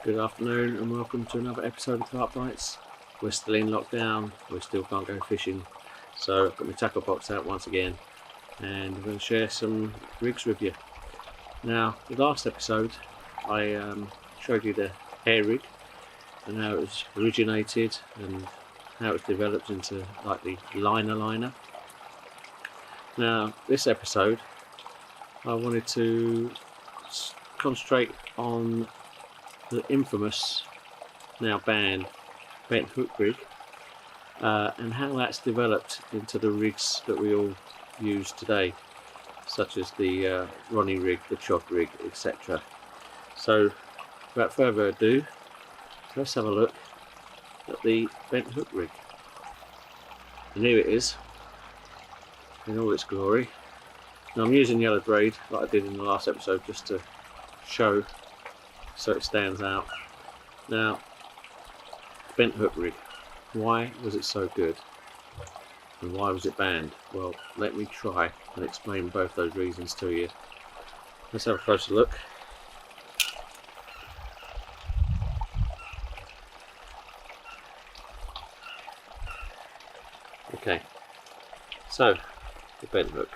Good afternoon and welcome to another episode of Carp Bites. We're still in lockdown, we still can't go fishing, so I've got my tackle box out once again and I'm going to share some rigs with you. Now, the last episode I showed you the hair rig and how it was originated and how it's developed into like the liner. Now, this episode I wanted to concentrate on the infamous, now banned, bent hook rig and how that's developed into the rigs that we all use today, such as the Ronnie rig, the Chod rig, etc. So without further ado, let's have a look at the bent hook rig. And here it is in all its glory. Now I'm using yellow braid like I did in the last episode just to show so it stands out. Now, bent hook rig, why was it so good and why was it banned? Well, let me try and explain both those reasons to you. Let's have a closer look. Okay, so the bent hook,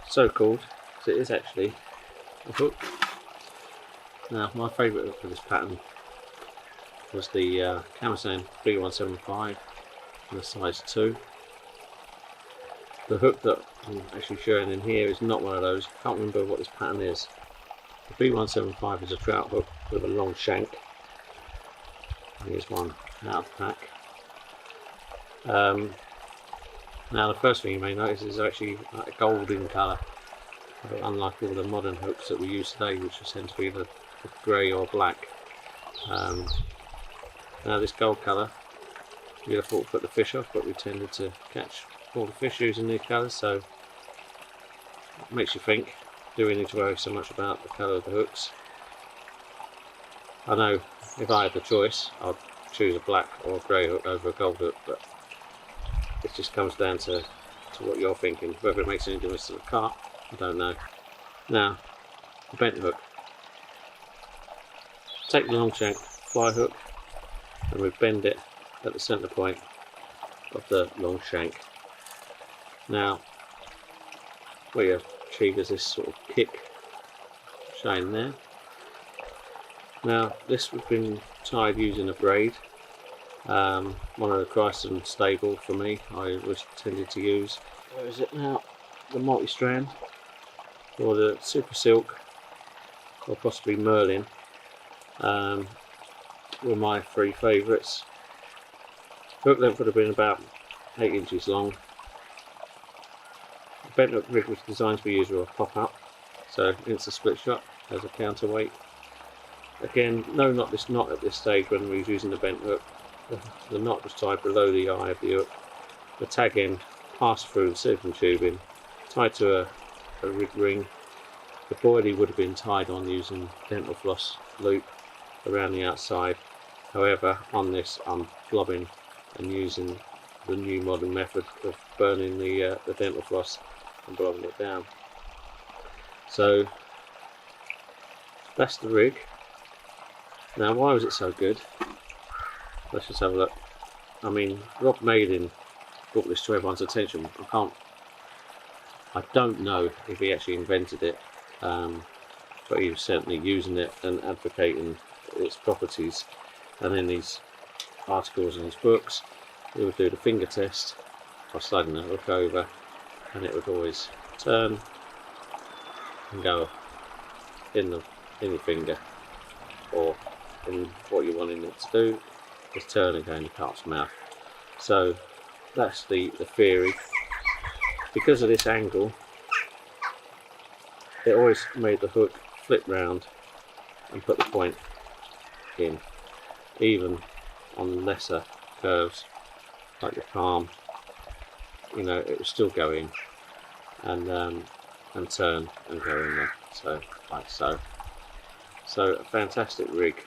so called because it is actually a hook. Now, my favourite hook for this pattern was the Camasan 3175 in the size 2. The hook that I'm actually showing in here is not one of those. I can't remember what this pattern is. The 3175 is a trout hook with a long shank. Here's one out of the pack. Now, the first thing you may notice is actually a golden colour, unlike all the modern hooks that we use today, which tend to be the grey or black. Now this gold colour, you'd have thought to put the fish off, but we tended to catch all the fish using these colours, so it makes you think, do we need to worry so much about the colour of the hooks? I know if I had the choice I'd choose a black or a grey hook over a gold hook, but it just comes down to what you're thinking. Whether it makes any difference to the carp, I don't know. Now, the bent hook. Take the long shank fly hook and we bend it at the centre point of the long shank. Now, what you achieve is this sort of kick showing there. Now, this has been tied using a braid. One of the Chrysler stable for me, I was tended to use. Where is it now? The multi-strand or the super silk or possibly Merlin. Were my three favourites. Hook length would have been about 8 inches long. The bent hook rig was designed to be used with a pop-up, so it's a split shot as a counterweight. Again, no knot at this stage when we was using the bent hook. The knot was tied below the eye of the hook. The tag end passed through the silicone tubing, tied to a rig ring. The boilie would have been tied on using dental floss loop around the outside. However, on this I'm blobbing and using the new modern method of burning the dental floss and blobbing it down. So that's the rig. Now, why was it so good? Let's just have a look. I mean, Rob Maiden brought this to everyone's attention. I don't know if he actually invented it, but he was certainly using it and advocating its properties. And in these articles and his books, he would do the finger test by sliding the hook over, and it would always turn and go in your finger, or in what you're wanting it to do, just turn and go in the carp's mouth. So that's the theory. Because of this angle, it always made the hook flip round and put the point in, even on lesser curves like the palm. You know, it would still go in and turn and go in there. So like so. So a fantastic rig,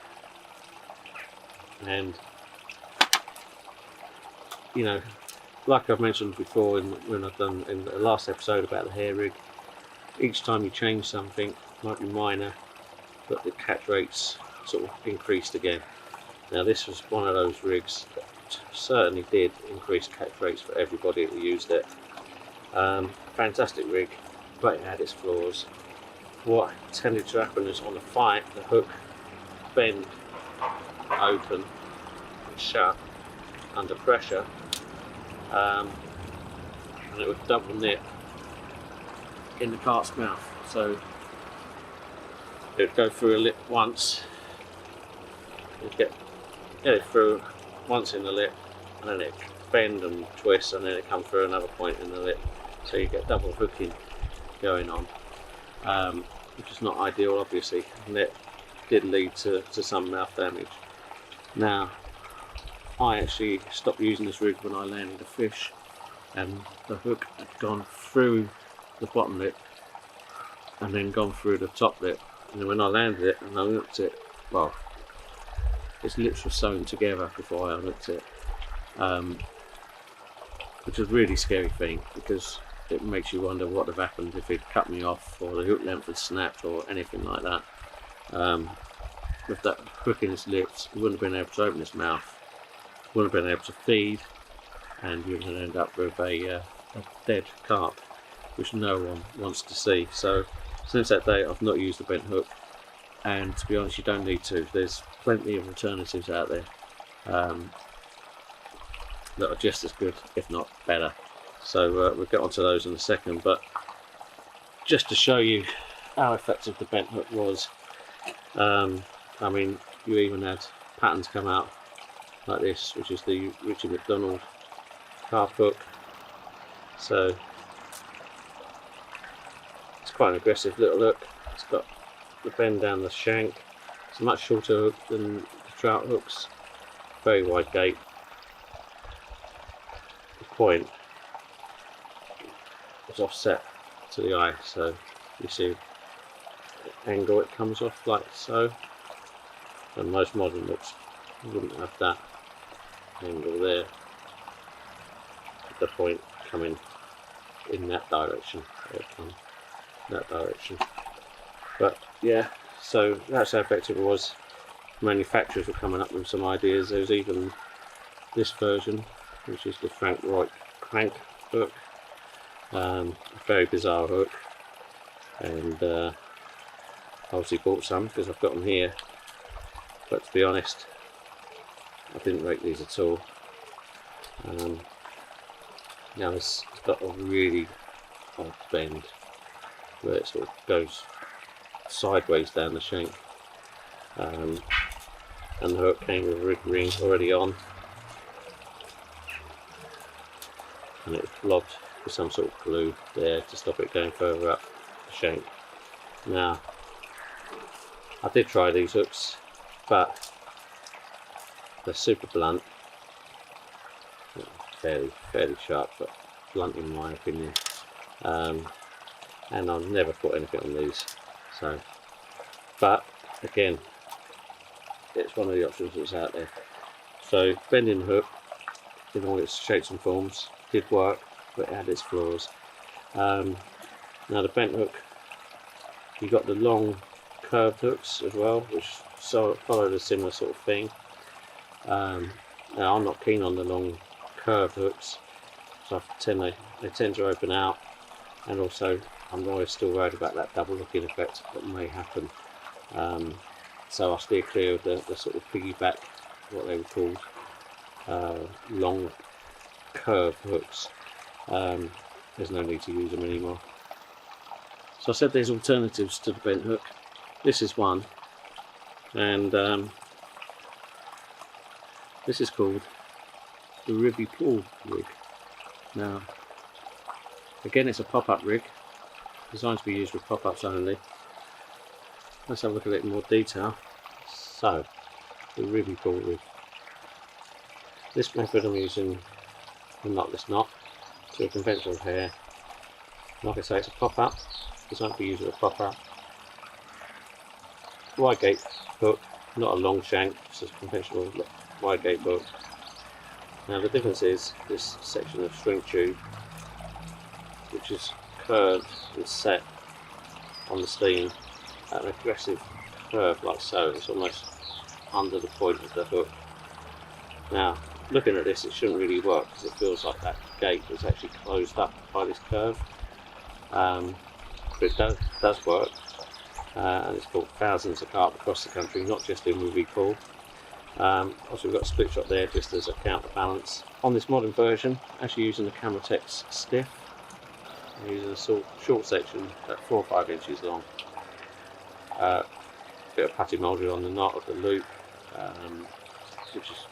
and you know, like I've mentioned before when I've done in the last episode about the hair rig, each time you change something, it might be minor, but the catch rates sort of increased again. Now this was one of those rigs that certainly did increase catch rates for everybody that used it. Fantastic rig, but it had its flaws. What tended to happen is on the fight, the hook bend open and shut under pressure, and it would double nip in the carp's mouth. So it would go through a lip once, you'd get it through once in the lip, and then it bend and twist, and then it come through another point in the lip. So you get double hooking going on, which is not ideal, obviously, and it did lead to some mouth damage. Now, I actually stopped using this rig when I landed a fish, and the hook had gone through the bottom lip and then gone through the top lip. And then when I landed it and I looked at it, well, its lips were sewn together before I unhooked it, which was a really scary thing, because it makes you wonder what would have happened if it cut me off, or the hook length had snapped, or anything like that. With that hook in its lips, it wouldn't have been able to open its mouth, wouldn't have been able to feed, and you're going to end up with a dead carp, which no one wants to see. So since that day I've not used the bent hook, and to be honest, you don't need to. There's plenty of alternatives out there that are just as good, if not better. So we'll get onto those in a second, but just to show you how effective the bent hook was, I mean, you even had patterns come out like this, which is the Richard McDonald carp hook. So it's quite an aggressive little hook. It's got the bend down the shank. It's a much shorter hook than the trout hooks. Very wide gate. The point is offset to the eye, so you see the angle it comes off like so. And most modern hooks wouldn't have that angle there, with the point coming in that direction. There it comes, that direction. But yeah, so that's how effective it was. Manufacturers were coming up with some ideas. There's even this version, which is the Frank Wright crank hook. A very bizarre hook, and obviously bought some because I've got them here. But to be honest, I didn't rate these at all. Now it's got a really odd bend where it sort of goes sideways down the shank, and the hook came with a rig ring already on, and it's locked with some sort of glue there to stop it going further up the shank. Now, I did try these hooks, but they're super blunt, fairly sharp, but blunt in my opinion, and I've never put anything on these. So, but again, it's one of the options that's out there. So bending the hook in all its shapes and forms did work, but it had its flaws. Now the bent hook, you got the long curved hooks as well, which followed a similar sort of thing. Now I'm not keen on the long curved hooks, so they tend to open out, and also I'm always still worried about that double hooking effect that may happen. So I steer clear of the sort of piggyback, what they were called, long curved hooks. There's no need to use them anymore. So I said there's alternatives to the bent hook. This is one, and this is called the Withy Pool rig. Now, again, it's a pop-up rig, designed to be used with pop-ups only. Let's have a look at it in more detail. So, the Withy Pool rig. This method I'm using a knotless knot to a conventional hair. Like I say, it's a pop-up, designed to be used with a pop-up. Wide gate hook, not a long shank, it's a conventional wide gate hook. Now the difference is this section of string tube, which is curved and set on the steam at an aggressive curve like so. It's almost under the point of the hook. Now, looking at this, it shouldn't really work because it feels like that gate was actually closed up by this curve. But it does work, and it's caught thousands of carp across the country, not just in Withy Pool. Also, we've got a split shot there just as a counterbalance. On this modern version, actually using the Cameratex stiff, I'm using a short section at 4 or 5 inches long. Bit of putty moulder on the knot of the loop, which is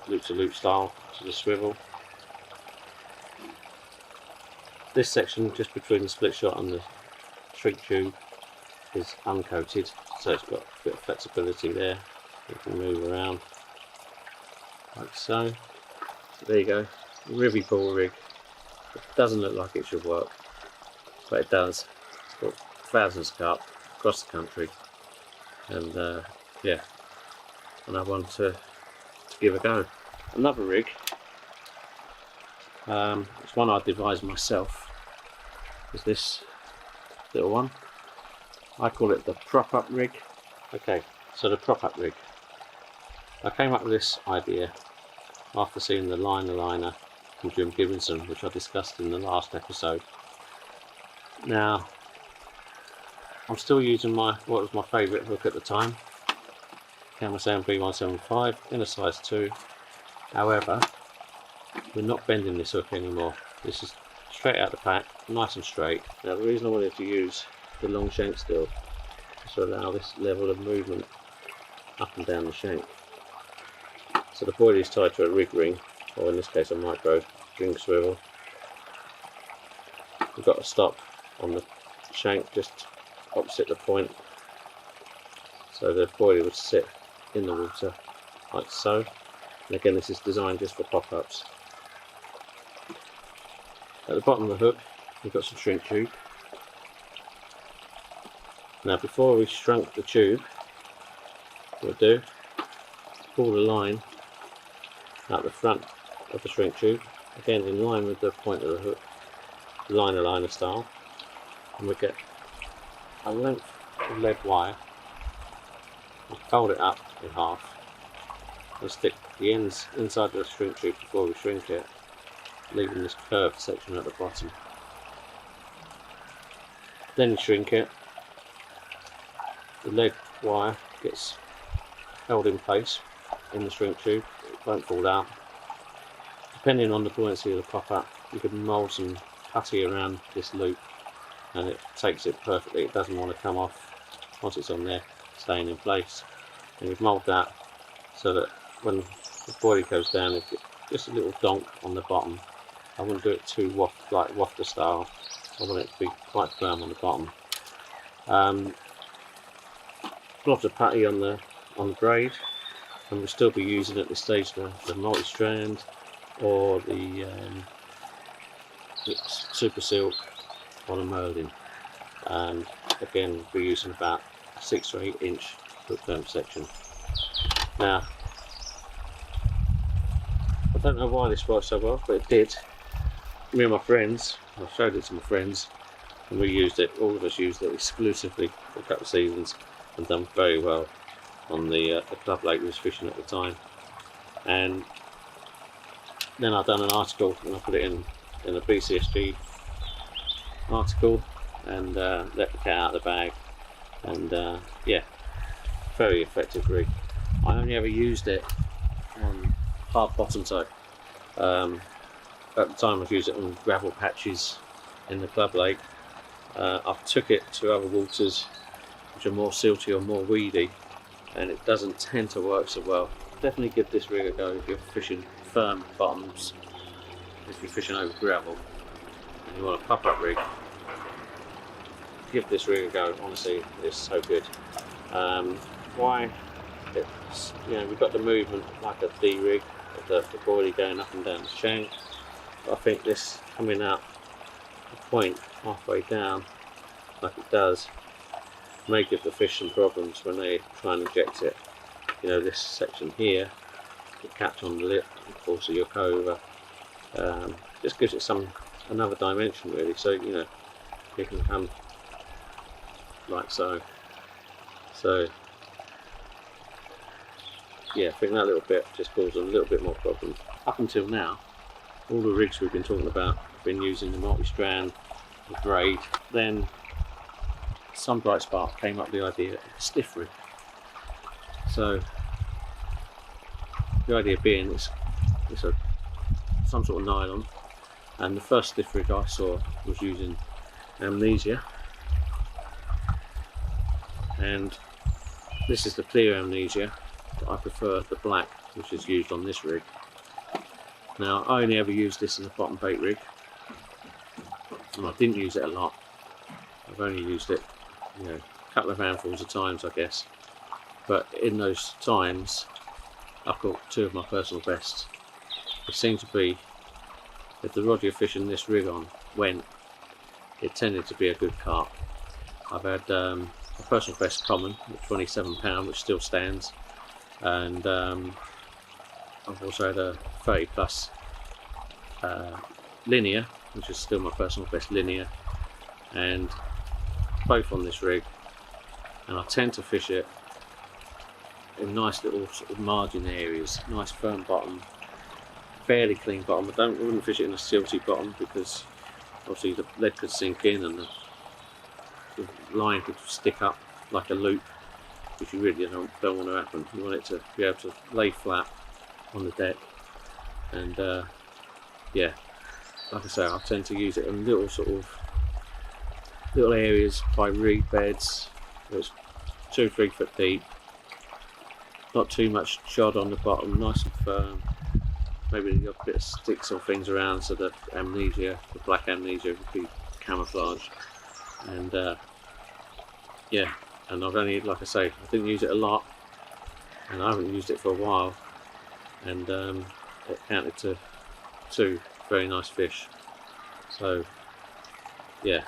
loop to loop style to the swivel. This section just between the split shot and the shrink tube is uncoated, so it's got a bit of flexibility there. You can move around like so. So there you go, Withy Pool rig. It doesn't look like it should work, but it does. It's got thousands of carp across the country, and yeah, another one to give a go. Another rig, it's one I devised myself, is this little one. I call it the prop up rig. Okay, so the prop up rig. I came up with this idea after seeing the liner from Jim Gibson, which I discussed in the last episode. Now, I'm still using what was my favourite hook at the time, Camerasound B175 in a size 2. However, we're not bending this hook anymore. This is straight out the pack, nice and straight. Now, the reason I wanted to use the long shank still is to allow this level of movement up and down the shank. So the buoy is tied to a rig ring, or in this case a micro ring swivel. We've got a stop on the shank just opposite the point, so the buoy would sit in the water like so. And again, this is designed just for pop-ups. At the bottom of the hook we've got some shrink tube. Now, before we shrunk the tube, what we'll do is pull the line out the front of the shrink tube, again in line with the point of the hook, liner style, and we get a length of lead wire. We'll fold it up in half and stick the ends inside the shrink tube before we shrink it, leaving this curved section at the bottom. Then you shrink it. The lead wire gets held in place in the shrink tube, it won't fall out. Depending on the buoyancy of the pop-up, you can mould some putty around this loop and it takes it perfectly. It doesn't want to come off once it's on there, staying in place. And you've moulded that so that when the buoy goes down, it gets just a little donk on the bottom. I wouldn't do it too wafter style. I want it to be quite firm on the bottom. Lots of putty on the braid, and we'll still be using at this stage the multi-strand or the super silk on a Merlin, and again we're using about a 6 or 8 inch hook firm section. Now, I don't know why this works so well, but it did. Me and my friends, I showed it to my friends, and we used it, all of us used it exclusively for a couple of seasons, and done very well on the club lake we was fishing at the time. And then I've done an article and I put it in a BCSG article and let the cat out of the bag, and yeah, very effective rig. I only ever used it on hard bottom toe. At the time I used it on gravel patches in the club lake. I've took it to other waters which are more silty or more weedy, and it doesn't tend to work so well. Definitely give this rig a go if you're fishing firm bottoms, if you're fishing over gravel and you want a pop-up rig. Give this rig a go, honestly, it's so good. Why? It's, you know, we've got the movement like a D rig, the buoy going up and down the shank. But I think this coming out the point halfway down like it does may give the fish some problems when they try and inject it. You know, this section here, the catch on the lip, and force the hook over, just gives it another dimension really. So, you know, you can come like so. So yeah, I think that little bit just caused a little bit more problem. Up until now, all the rigs we've been talking about have been using the multi-strand, the braid. Then some bright spark came up with the idea of a stiff rig. So the idea being it's some sort of nylon, and the first stiff rig I saw was using amnesia, and this is the clear amnesia. I prefer the black, which is used on this rig. Now, I only ever used this as a bottom bait rig, and I didn't use it a lot. I've only used it, you know, a couple of handfuls of times, I guess. But in those times, I've caught two of my personal bests. It seemed to be, if the rod you're fishing this rig on went, it tended to be a good carp. I've had a personal best common at £27, which still stands, and I've also had a 30 plus linear, which is still my personal best linear, and both on this rig. And I tend to fish it in nice little sort of margin areas, nice firm bottom, fairly clean bottom. I wouldn't fish it in a silty bottom, because obviously the lead could sink in and the line could stick up like a loop, which you really don't want to happen. You want it to be able to lay flat on the deck. And yeah, like I say, I tend to use it in little areas by reed beds. It's 2-3 foot deep, not too much chod on the bottom, nice and firm. Maybe a bit of sticks or things around so that amnesia, the black amnesia, would be camouflaged. And yeah, and I've only, like I say, I didn't use it a lot, and I haven't used it for a while, and it counted to 2 very nice fish. So yeah,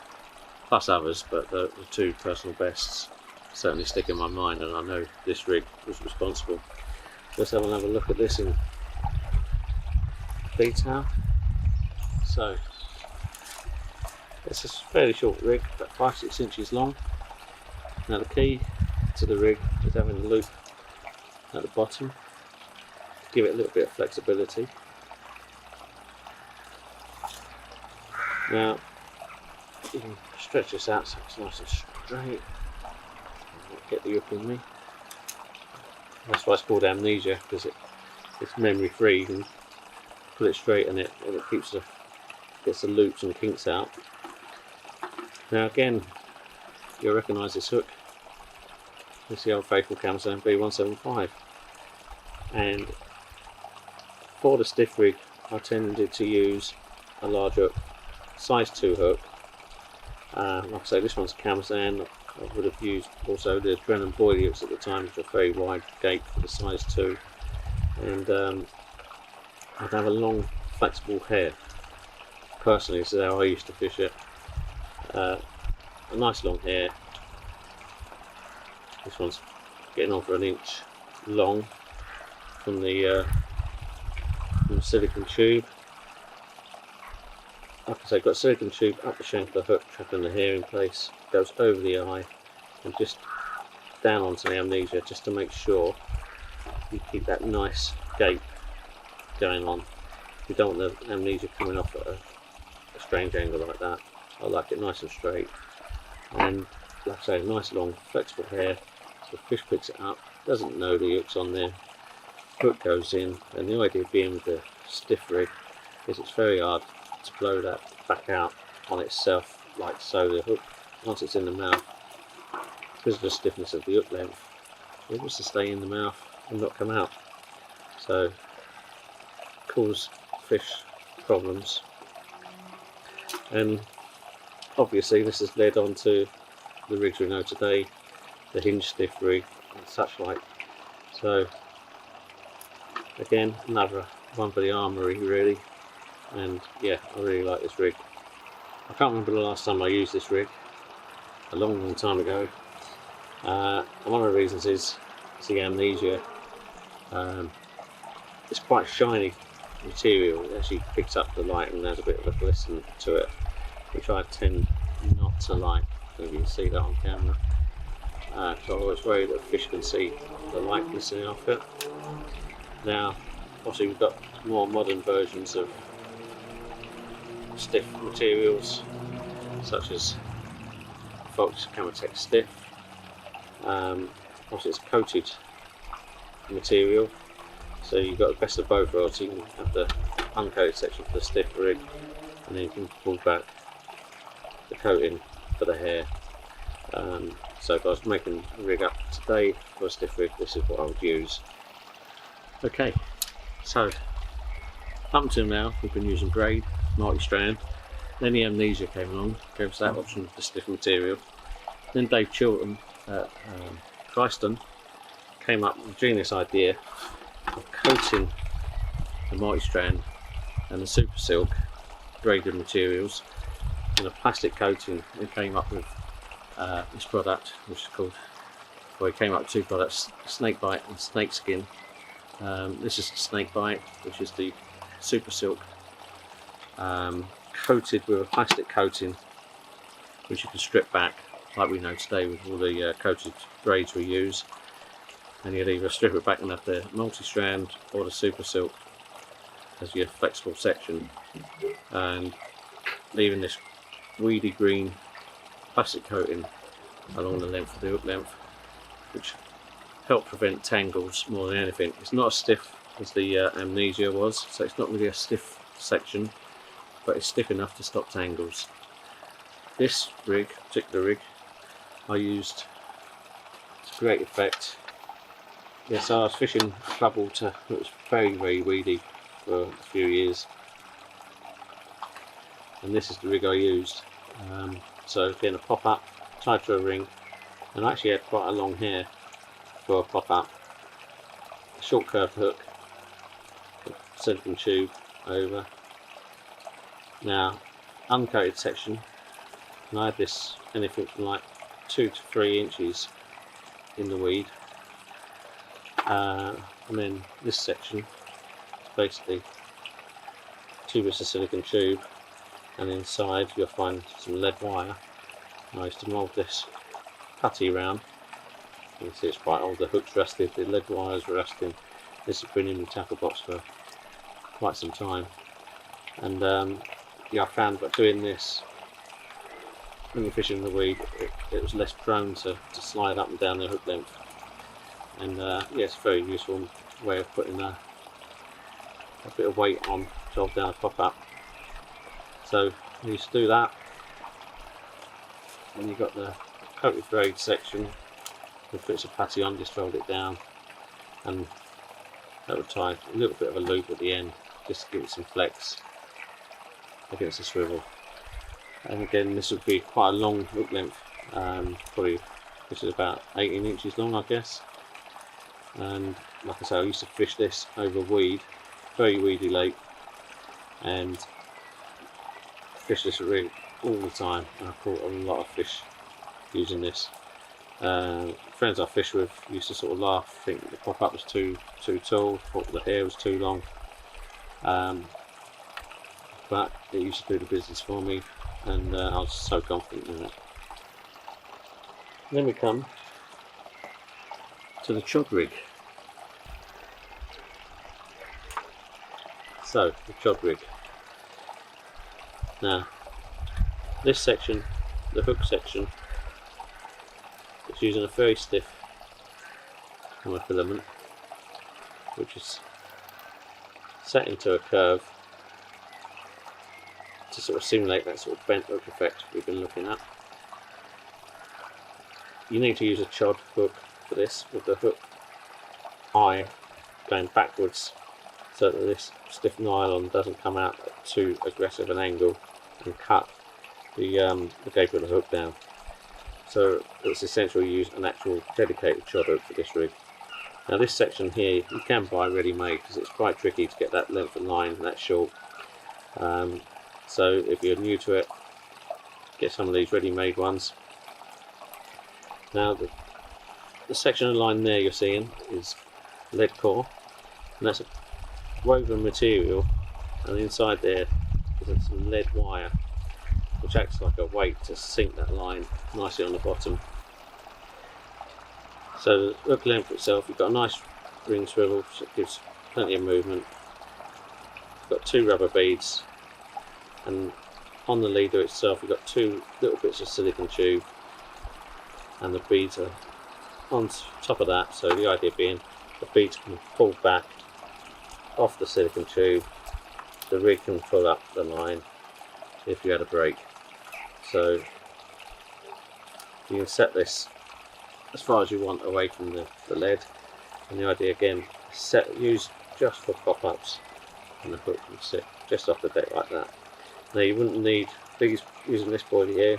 plus others, but the 2 personal bests certainly stick in my mind, and I know this rig was responsible. Let's have another look at this in detail. So it's a fairly short rig, about 5-6 inches long. Now the key to the rig is having a loop at the bottom to give it a little bit of flexibility. Now you can stretch this out so it's nice and straight. Get the hook in me. That's why it's called amnesia, because it's memory free. You can pull it straight and it gets the loops and kinks out. Now again, you'll recognise this hook. It's the old faithful Camazan B175, and for the stiff rig I tended to use a large hook, size 2 hook. Like I say, this one's Camazan. I would have used also the Drennan Boilie hooks at the time, which are very wide gape for the size 2, and I'd have a long flexible hair. Personally, this is how I used to fish it. A nice long hair. This one's getting on for 1 inch long from the silicone tube. Like I say, got a silicone tube up the shank of the hook, trapping the hair in place, goes over the eye and just down onto the amnesia, just to make sure you keep that nice gape going on. You don't want the amnesia coming off at a strange angle like that. I like it nice and straight, and like I say, nice long flexible hair, so the fish picks it up, doesn't know the hook's on there, hook goes in. And the idea being with the stiff rig is it's very hard to blow that back out on itself like so. The hook, once it's in the mouth, because of the stiffness of the hook length, it wants to stay in the mouth and not come out, so cause fish problems. And obviously this has led on to the rigs we know today, the hinge stiff rig and such like. So again, another one for the armoury really. And yeah, I really like this rig. I can't remember the last time I used this rig, a long time ago. And one of the reasons is the amnesia. It's quite shiny material. It actually picks up the light and has a bit of a glisten to it, which I tend not to like. I don't know if you can see that on camera. so I was worried that fish can see the likeness in the outfit. Now, obviously we've got more modern versions of stiff materials, such as Fox Camatech Stiff. Obviously it's coated material, so you've got the best of both worlds. You can have the uncoated section for the stiff rig, and then you can pull back the coating for the hair. So if I was making a rig up today for a stiff rig, this is what I would use. Okay, so up until now we've been using braid, multi-strand. Then the Amnesia came along, gave us that option for stiff material. Then Dave Chilton at Christon came up with the genius idea of coating the multi-strand and the super silk braided materials in a plastic coating. He came up with this product, which is called, well, he came up with two products, SNAKEBITE and Snakeskin. This is the SNAKEBITE, which is the super silk coated with a plastic coating, which you can strip back like we know today with all the coated braids we use. And you'd either strip it back and have the multi-strand or the super silk as your flexible section, and leaving this weedy green plastic coating along the length of the hook length, which help prevent tangles more than anything. It's not as stiff as the Amnesia was, so it's not really a stiff section, but it's stiff enough to stop tangles. This rig, particular rig, I used to great effect. Yes, I was fishing club water. It was very, very weedy for a few years, and this is the rig I used. So again, a pop-up tied to a ring, and I actually had quite a long hair for a pop-up. A short curved hook, silicone tube over. Now, uncoated section, and I had this anything from like 2 to 3 inches in the weed. And then this section is basically 2 bits of silicone tube, and inside you'll find some lead wire. I used to mould this putty round. You can see it's quite old, the hook's rusted, the lead wires were rusting. This has been in the tackle box for quite some time, and yeah, I found by doing this, when you're fishing in the weed, it was less prone to slide up and down the hook length. And yeah, it's a very useful way of putting a bit of weight on to hold down a pop-up. So you used to do that, and you've got the coated braid section with bits of putty on, just fold it down, and that would tie a little bit of a loop at the end, just to give it some flex against the swivel. And again, this would be quite a long hook length, probably this is about 18 inches long, I guess. And like I say, I used to fish this over weed, very weedy lake, and fish this rig all the time, and I caught a lot of fish using this. Friends I fish with used to sort of laugh, think the pop-up was too tall, thought the hair was too long, but it used to do the business for me, and I was so confident in it. Then we come to the Chod rig. So, the Chod rig. Now, this section, the hook section, it's using a very stiff monofilament, which is set into a curve to sort of simulate that sort of bent hook effect we've been looking at. You need to use a Chod hook for this, with the hook high going backwards, so that this stiff nylon doesn't come out at too aggressive an angle and cut the gape of the hook down. So it's essential you use an actual dedicated Chod hook for this rig. Now this section here you can buy ready-made, because it's quite tricky to get that length of line that short. So if you're new to it, get some of these ready-made ones. Now the section of line there you're seeing is lead core, and that's a woven material, and inside there is some lead wire which acts like a weight to sink that line nicely on the bottom. So the hook length itself, you've got a nice ring swivel, so it gives plenty of movement. You've got 2 rubber beads, and on the leader itself you've got 2 little bits of silicone tube, and the beads are on top of that. So the idea being the beads can pull back off the silicone tube, the rig can pull up the line if you had a break. So you can set this as far as you want away from the lead, and the idea again, use just for pop-ups, and the hook will sit just off the deck like that. Now you wouldn't need, using this boilie here,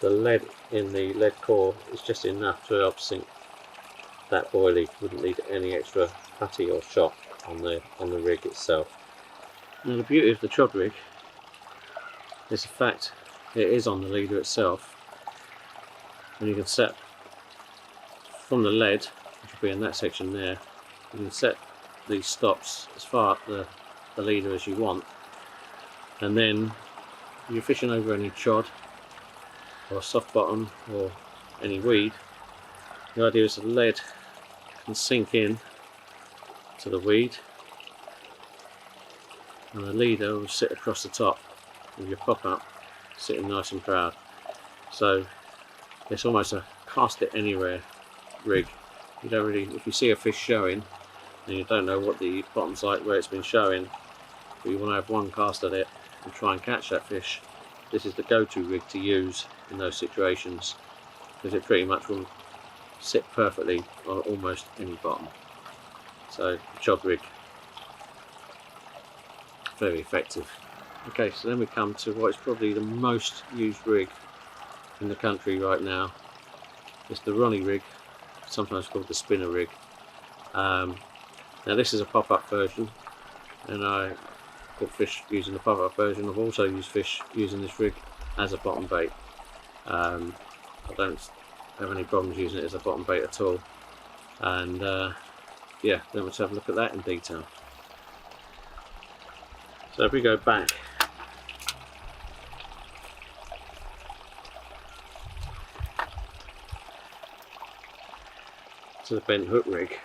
the lead in the lead core is just enough to help sink that boilie. Wouldn't need any extra putty or shot on the rig itself. Now the beauty of the Chod rig is the fact it is on the leader itself, and you can set from the lead, which will be in that section there, you can set these stops as far up the leader as you want, and then if you're fishing over any chod or soft bottom or any weed, the idea is the lead can sink in to the weed, and the leader will sit across the top with your pop-up sitting nice and proud. So it's almost a cast it anywhere rig. You don't really, if you see a fish showing and you don't know what the bottom's like where it's been showing, but you want to have one cast at it and try and catch that fish, this is the go-to rig to use in those situations, because it pretty much will sit perfectly on almost any bottom. So the Chod rig, very effective. Okay, so then we come to what is probably the most used rig in the country right now. It's the Ronnie rig, sometimes called the spinner rig. Now this is a pop-up version, and I caught fish using the pop-up version. I've also used fish using this rig as a bottom bait. I don't have any problems using it as a bottom bait at all. And yeah, then let's have a look at that in detail. So if we go back to the bent hook rig,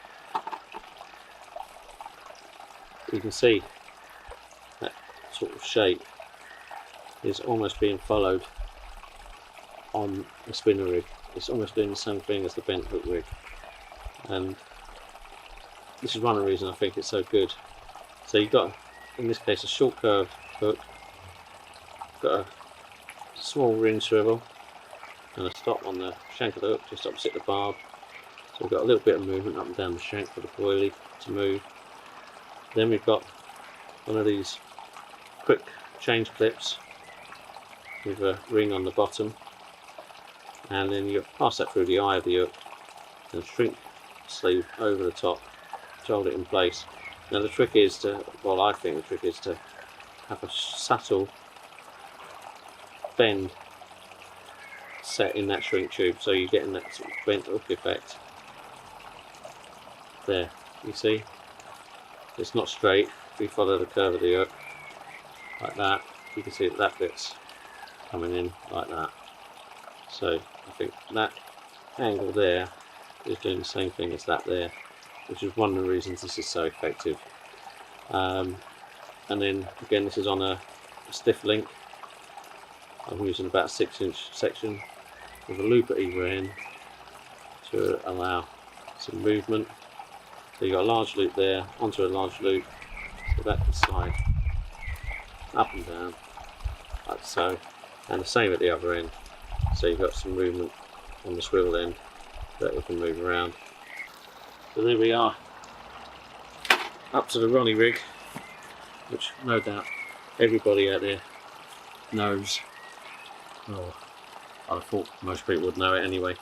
you can see that sort of shape is almost being followed on the spinner rig. It's almost doing the same thing as the bent hook rig, and this is one of the reasons I think it's so good. So you've got, in this case, a short curved hook, got a small ring swivel and a stop on the shank of the hook just opposite the barb. So we've got a little bit of movement up and down the shank for the boilie to move. Then we've got one of these quick change clips with a ring on the bottom, and then you pass that through the eye of the hook and shrink the sleeve over the top to hold it in place. Now the trick is to, well, I think the trick is to have a subtle bend set in that shrink tube, so you're getting that sort of bent hook effect. There, you see, it's not straight. If we follow the curve of the hook like that, you can see that that bit's coming in like that. So I think that angle there is doing the same thing as that there, which is one of the reasons this is so effective. And then again, this is on a stiff link. I'm using about a 6-inch section with a loop at either end to allow some movement. So you've got a large loop there onto a large loop, so that can slide up and down like so, and the same at the other end. So you've got some movement on the swivel end that we can move around. So there we are, up to the Ronnie rig, which no doubt everybody out there knows. Oh, I thought most people would know it anyway.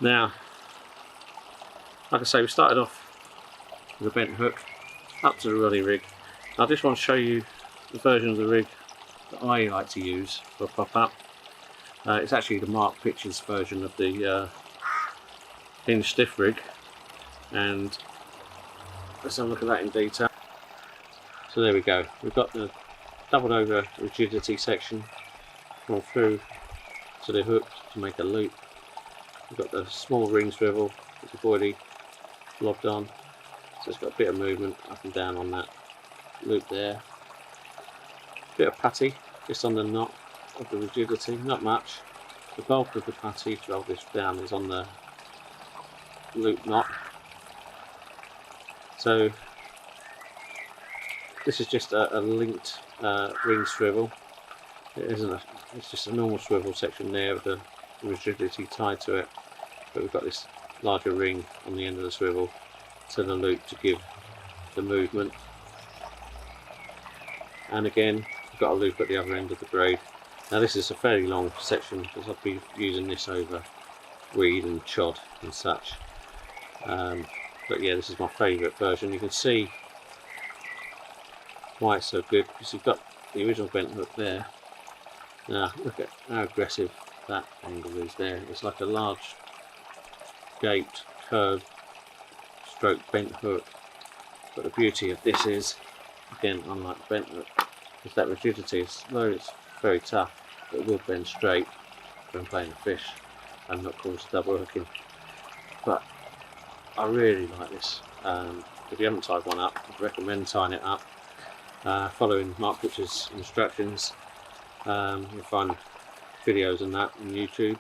Now, like I say, we started off with a bent hook up to the Ronnie rig. I just want to show you the version of the rig that I like to use for a pop-up. It's actually the Mark Pictures version of the hinge stiff rig, and let's have a look at that in detail. So there we go, we've got the doubled over rigidity section going through to the hook to make a loop, We've got the small ring swivel which I've already lobbed on, so it's got a bit of movement up and down on that loop there. Bit of putty just on the knot of the rigidity, not much. The bulk of the putty to hold this down is on the loop knot. So this is just a linked ring swivel. It isn't it's just a normal swivel section there with the rigidity tied to it, but we've got this larger ring on the end of the swivel to the loop to give the movement. And again, we've got a loop at the other end of the braid. Now this is a fairly long section because I'll be using this over weed and chod and such. But yeah, this is my favourite version. You can see why it's so good, because you've got the original bent hook there. Now look at how aggressive that angle is there. It's like a large gaped curved stroke bent hook. But the beauty of this is, again, unlike the bent hook, is that rigidity. Though it's very tough, it will bend straight when playing the fish and not cause double hooking. But I really like this. If you haven't tied one up, I'd recommend tying it up, following Mark Butcher's instructions. You'll find videos on that on YouTube.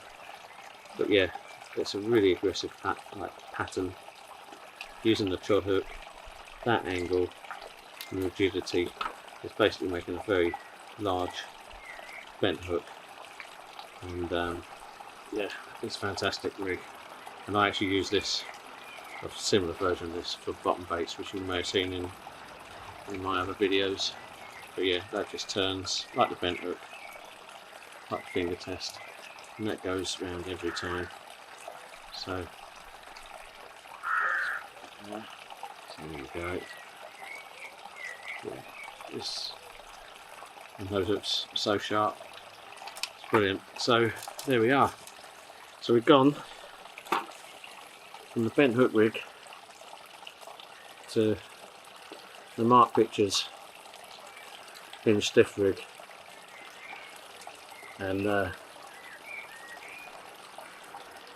But yeah, it's a really aggressive pattern using the chod hook. That angle and rigidity is basically making a very large bent hook, and yeah, it's a fantastic rig. And I actually use this, a similar version of this, for bottom baits, which you may have seen in my other videos. But yeah, that just turns like the bent hook, like the finger test, and that goes round every time. So yeah, so there you go. Yeah, this, and those hooks are so sharp, it's brilliant. So there we are. So we've gone from the bent hook rig to the Mark Pictures hinge stiff rig, and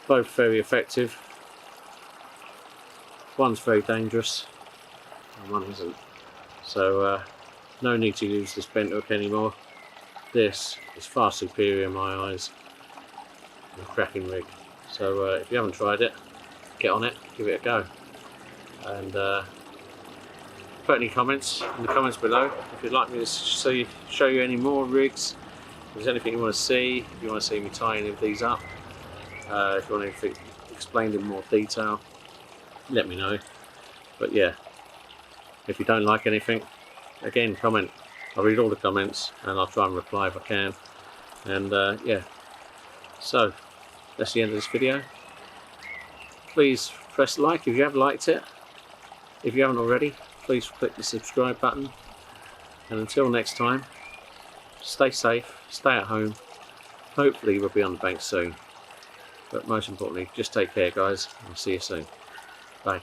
both very effective. One's very dangerous and one isn't. So no need to use this bent hook anymore. This is far superior in my eyes. A cracking rig. So if you haven't tried it, get on it, give it a go, and put any comments in the comments below if you'd like me to show you any more rigs. If there's anything you want to see, if you want to see me tie any of these up, if you want anything explained in more detail, let me know. But yeah, if you don't like anything, again, comment. I'll read all the comments and I'll try and reply if I can. And yeah, so that's the end of this video. Please press like if you have liked it. If you haven't already, please click the subscribe button. And until next time, stay safe, stay at home. Hopefully we'll be on the bank soon. But most importantly, just take care, guys. I'll see you soon. Bye.